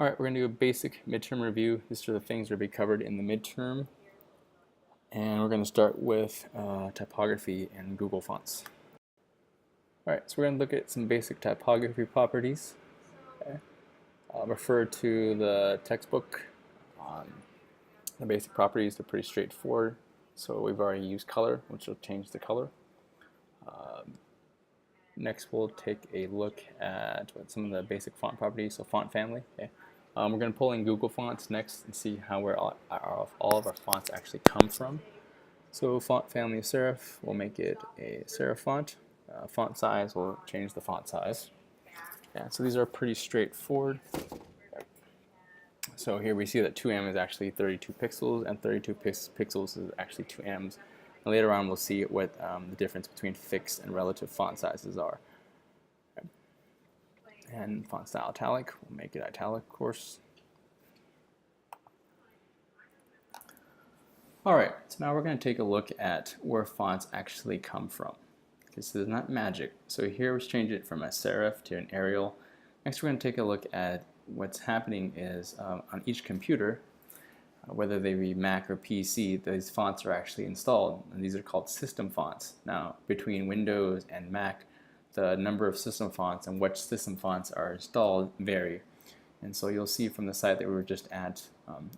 Alright, we're going to do a basic midterm review. These are the things that will be covered in the midterm. And we're going to start with typography and Google Fonts. Alright, so we're going to look at some basic typography properties. Okay. I'll refer to the textbook. The basic properties are pretty straightforward. So we've already used color, which will change the color. Next, we'll take a look at some of the basic font properties, so font family. Okay. We're going to pull in Google Fonts next and see how all of our fonts actually come from. So font family of serif, we'll make it a serif font. Font size, we'll change the font size. Yeah, so these are pretty straightforward. So here we see that 2em is actually 32 pixels, and 32 pixels is actually 2ems. And later on, we'll see what the difference between fixed and relative font sizes are. Okay. And font style italic, we'll make it italic, of course. Alright, so now we're going to take a look at where fonts actually come from. This is not magic. So here we've changed it from a serif to an Arial. Next, we're going to take a look at what's happening is on each computer, whether they be Mac or PC, these fonts are actually installed, and these are called system fonts. Now, between Windows and Mac, the number of system fonts and which system fonts are installed vary. And so you'll see from the site that we were just at,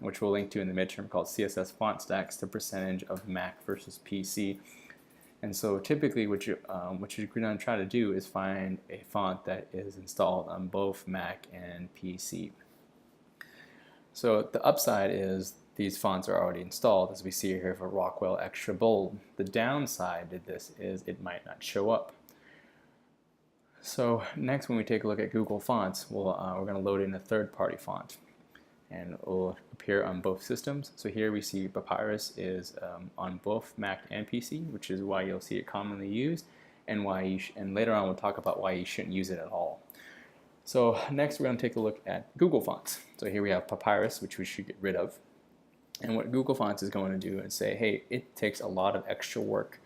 which we'll link to in the midterm, called CSS Font Stacks, the percentage of Mac versus PC. And so typically what you're going to try to do is find a font that is installed on both Mac and PC. So the upside is these fonts are already installed, as we see here for Rockwell Extra Bold. The downside to this is it might not show up. So next, when we take a look at Google Fonts, we're going to load in a third-party font, and it will appear on both systems. So here we see Papyrus is on both Mac and PC, which is why you'll see it commonly used, and later on we'll talk about why you shouldn't use it at all. So next we're going to take a look at Google Fonts. So here we have Papyrus, which we should get rid of. And what Google Fonts is going to do is say, hey, it takes a lot of extra work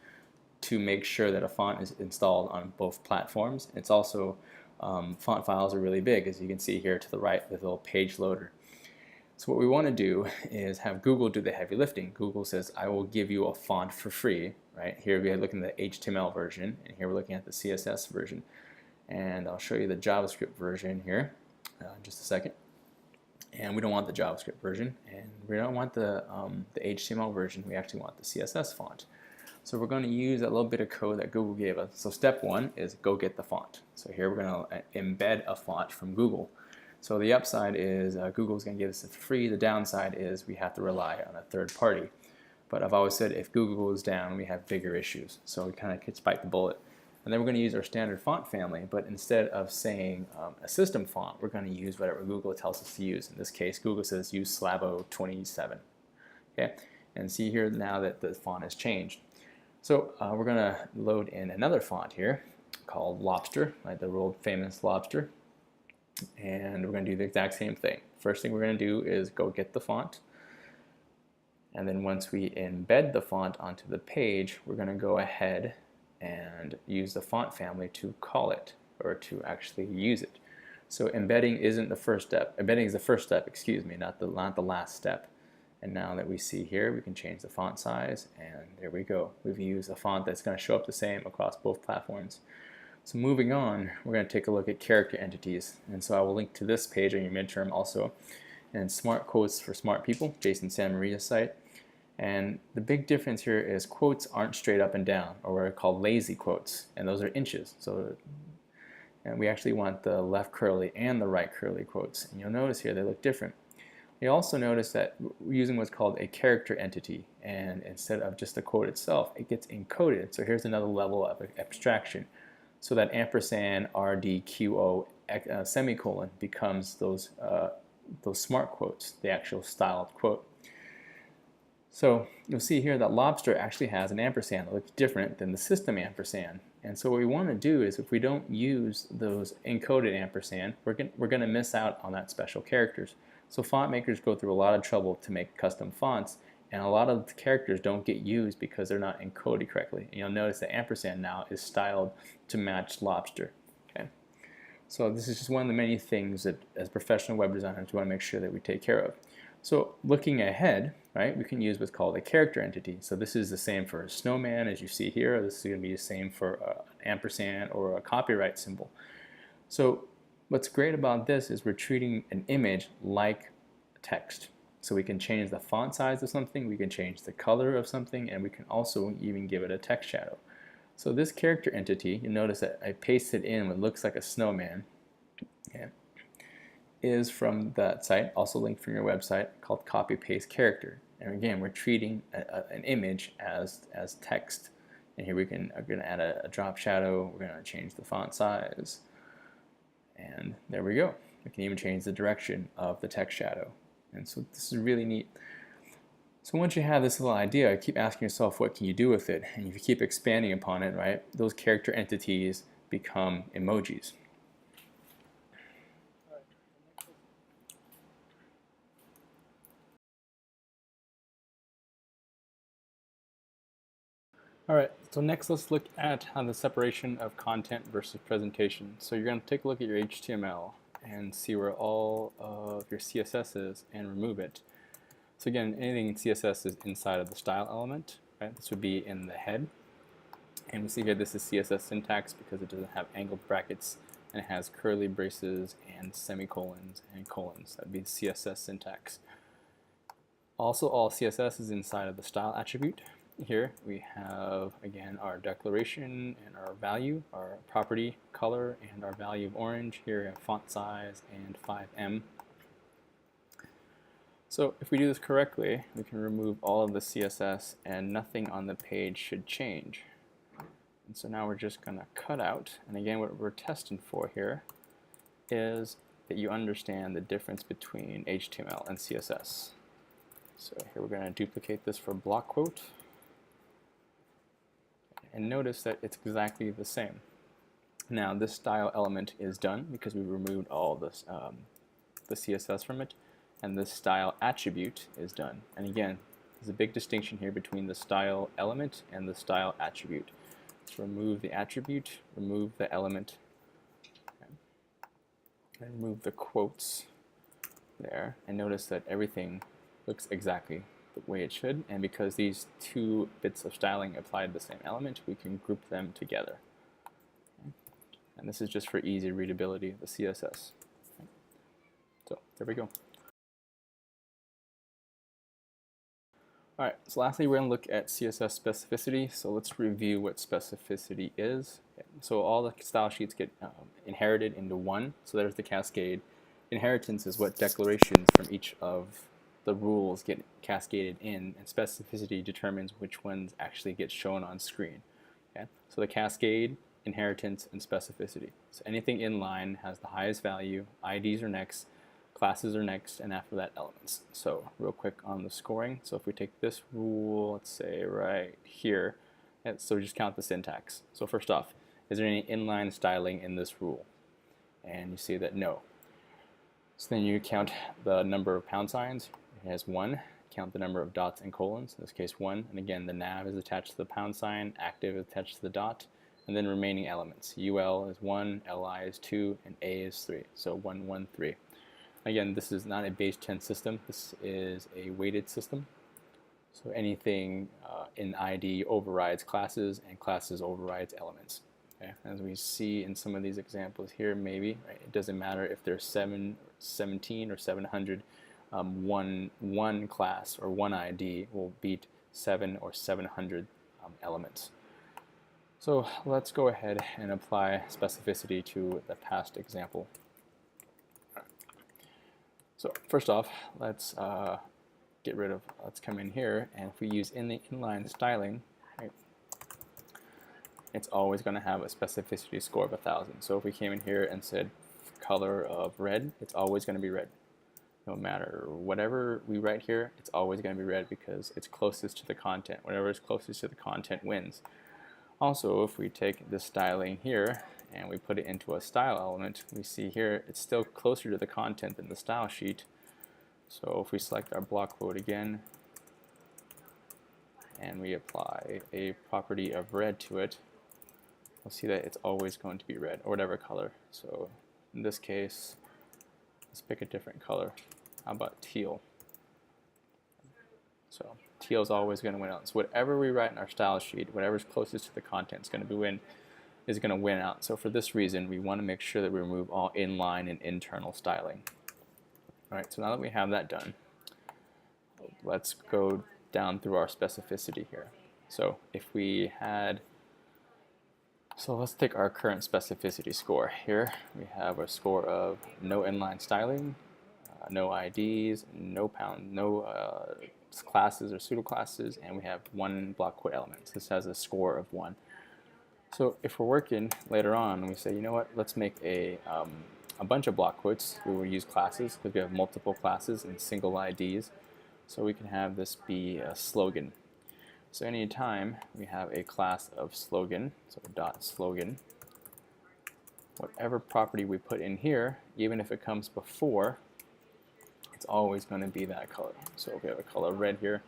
to make sure that a font is installed on both platforms. It's also, font files are really big, as you can see here to the right with a little page loader. So what we want to do is have Google do the heavy lifting. Google says, I will give you a font for free. Right here we're looking at the HTML version, and here we're looking at the CSS version. And I'll show you the JavaScript version here in just a second. And we don't want the JavaScript version, and we don't want the HTML version. We actually want the CSS font. So we're going to use a little bit of code that Google gave us. So step one is go get the font. So here we're going to embed a font from Google. So the upside is Google's going to give us it for free. The downside is we have to rely on a third party. But I've always said if Google goes down, we have bigger issues. So we kind of could bite the bullet. And then we're going to use our standard font family, but instead of saying a system font, we're going to use whatever Google tells us to use. In this case, Google says use Slavo 27. Okay, and see here now that the font has changed. So we're going to load in another font here called Lobster, like the world famous lobster. And we're going to do the exact same thing. First thing we're going to do is go get the font. And then once we embed the font onto the page, we're going to go ahead and use the font family to call it, or to actually use it. So embedding isn't the first step. Embedding is the first step, excuse me, not the last step. And now that we see here, we can change the font size, and there we go. We've used a font that's going to show up the same across both platforms. So moving on, we're going to take a look at character entities. And so I will link to this page on your midterm also. And Smart Quotes for Smart People, Jason Samaria's site. And the big difference here is quotes aren't straight up and down, or what are called lazy quotes, and those are inches. So, and we actually want the left curly and the right curly quotes. And you'll notice here they look different. You also notice that we're using what's called a character entity, and instead of just the quote itself, it gets encoded. So here's another level of abstraction. So that ampersand RDQO semicolon becomes those smart quotes, the actual styled quote. So you'll see here that lobster actually has an ampersand that looks different than the system ampersand. And so what we want to do is, if we don't use those encoded ampersand, we're going to miss out on that special characters. So font makers go through a lot of trouble to make custom fonts, and a lot of the characters don't get used because they're not encoded correctly. And you'll notice that ampersand now is styled to match lobster. Okay. So this is just one of the many things that as professional web designers we want to make sure that we take care of. So looking ahead, right, we can use what's called a character entity. So this is the same for a snowman as you see here. This is going to be the same for an ampersand or a copyright symbol. So what's great about this is we're treating an image like text. So we can change the font size of something, we can change the color of something, and we can also even give it a text shadow. So this character entity, you notice that I pasted in what looks like a snowman, okay, is from that site, also linked from your website, called copy paste character. And again, we're treating an image as text. And here we're going to add a drop shadow, we're going to change the font size, and there we go. We can even change the direction of the text shadow. And so this is really neat. So once you have this little idea, keep asking yourself, what can you do with it? And if you keep expanding upon it, right, those character entities become emojis. Alright, so next let's look at how the separation of content versus presentation. So you're going to take a look at your HTML and see where all of your CSS is and remove it. So again, anything in CSS is inside of the style element, right? This would be in the head. And we see here this is CSS syntax because it doesn't have angled brackets and it has curly braces and semicolons and colons. That would be CSS syntax. Also, all CSS is inside of the style attribute. Here we have, again, our declaration and our value, our property color, and our value of orange. Here we have font size and 5M. So if we do this correctly, we can remove all of the CSS and nothing on the page should change. And so now we're just going to cut out, and again what we're testing for here is that you understand the difference between HTML and CSS. So here we're going to duplicate this for block quote. And notice that it's exactly the same. Now this style element is done because we removed all this, the CSS from it, and this style attribute is done. And again, there's a big distinction here between the style element and the style attribute. So remove the attribute, remove the element, and remove the quotes there, and notice that everything looks exactly the way it should, and because these two bits of styling apply to the same element, we can group them together. Okay. And this is just for easy readability of the CSS. Okay. So there we go. Alright, so lastly we're going to look at CSS specificity. So let's review what specificity is. Okay. So all the style sheets get inherited into one, so there's the cascade. Inheritance is what declarations from each of the rules get cascaded in, and specificity determines which ones actually get shown on screen. Okay? So the cascade, inheritance, and specificity. So anything in line has the highest value, IDs are next, classes are next, and after that elements. So real quick on the scoring, so if we take this rule, let's say right here, so we just count the syntax. So first off, is there any inline styling in this rule? And you see that no. So then you count the number of pound signs. It has 1. Count the number of dots and colons, in this case 1. And again, the nav is attached to the pound sign, active is attached to the dot, and then remaining elements. UL is 1, LI is 2, and A is 3. So 1, 1, 3. Again, this is not a base 10 system. This is a weighted system. So anything in ID overrides classes, and classes overrides elements. Okay? As we see in some of these examples here, maybe, right? It doesn't matter if there's 17 or 700. One class or one ID will beat 7 or 700 elements. So let's go ahead and apply specificity to the past example. So first off, let's let's come in here, and if we use in the inline styling, right, it's always going to have a specificity score of 1,000. So if we came in here and said color of red, it's always going to be red. No matter whatever we write here, it's always going to be red because it's closest to the content. Whatever is closest to the content wins. Also, if we take this styling here and we put it into a style element, we see here it's still closer to the content than the style sheet. So if we select our block quote again and we apply a property of red to it, we'll see that it's always going to be red, or whatever color. So In this case, let's pick a different color. How about teal? So teal is always going to win out. So whatever we write in our style sheet, whatever's closest to the content is going to win out. So for this reason, we want to make sure that we remove all inline and internal styling. All right, so now that we have that done, let's go down through our specificity here. So if we had, so let's take our current specificity score. Here we have a score of no inline styling, no IDs, no classes or pseudo classes, and we have 1 block quote element. This has a score of 1. So if we're working later on and we say, you know what, let's make a bunch of block quotes. We will use classes because we have multiple classes and single IDs. So we can have this be a slogan. So anytime we have a class of slogan, so dot slogan, whatever property we put in here, even if it comes before, it's always going to be that color. So if we have a color red here,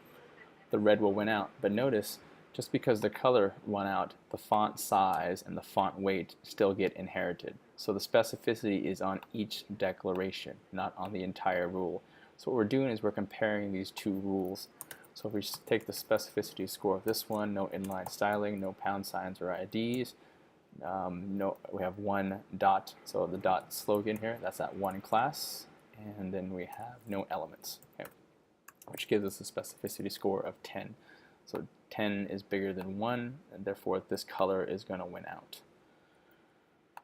the red will win out. But notice, just because the color won out, the font size and the font weight still get inherited. So the specificity is on each declaration, not on the entire rule. So what we're doing is we're comparing these two rules. So if we just take the specificity score of this one, no inline styling, no pound signs or IDs, we have 1 dot, so the dot slogan here, that's that 1 class, and then we have no elements, okay, which gives us a specificity score of 10. So 10 is bigger than 1, and therefore this color is going to win out.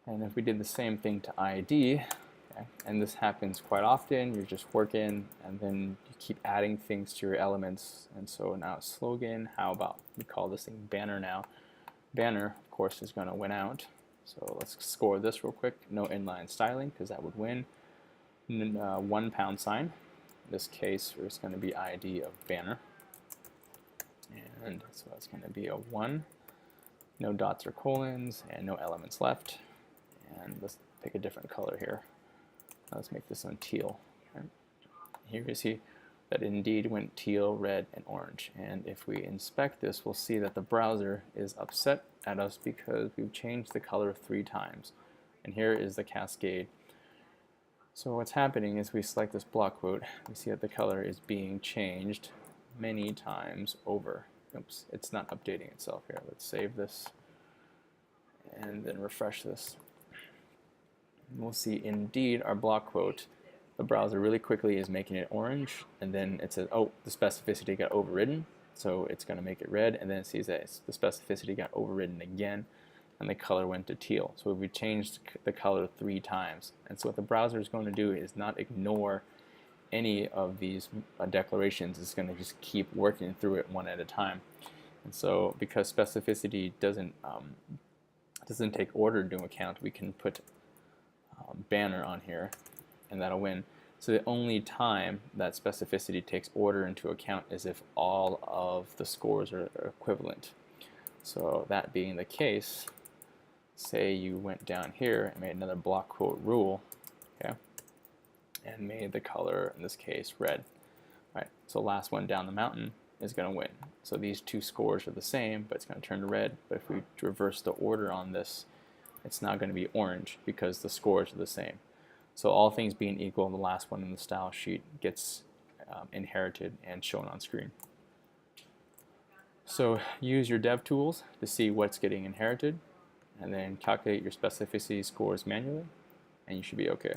And if we did the same thing to ID, okay, and this happens quite often, you're just working and then you keep adding things to your elements. And so now slogan, how about we call this thing banner now. Banner, of course, is going to win out. So let's score this real quick. No inline styling, because that would win. 1 pound sign. In this case, it's going to be ID of banner. And so that's going to be a 1. No dots or colons, and no elements left. And let's pick a different color here. Let's make this one teal. Right? Here you see that it indeed went teal, red, and orange. And if we inspect this, we'll see that the browser is upset at us because we've changed the color 3 times. And here is the cascade. So what's happening is we select this block quote, we see that the color is being changed many times over. Oops, it's not updating itself here. Let's save this and then refresh this. And we'll see indeed our block quote, the browser really quickly is making it orange, and then it says, oh, the specificity got overridden, so it's going to make it red, and then it sees that the specificity got overridden again, and the color went to teal. So we changed the color 3 times. And so what the browser is going to do is not ignore any of these declarations. It's going to just keep working through it one at a time. And so because specificity doesn't take order into account, we can put banner on here, and that'll win. So the only time that specificity takes order into account is if all of the scores are equivalent. So that being the case, say you went down here and made another block quote rule, okay, and made the color, in this case, red. Right, so last one down the mountain is going to win. So these 2 scores are the same, but it's going to turn to red. But if we reverse the order on this, it's now going to be orange because the scores are the same. So all things being equal, the last one in the style sheet gets inherited and shown on screen. So use your dev tools to see what's getting inherited, and then calculate your specificity scores manually, and you should be okay.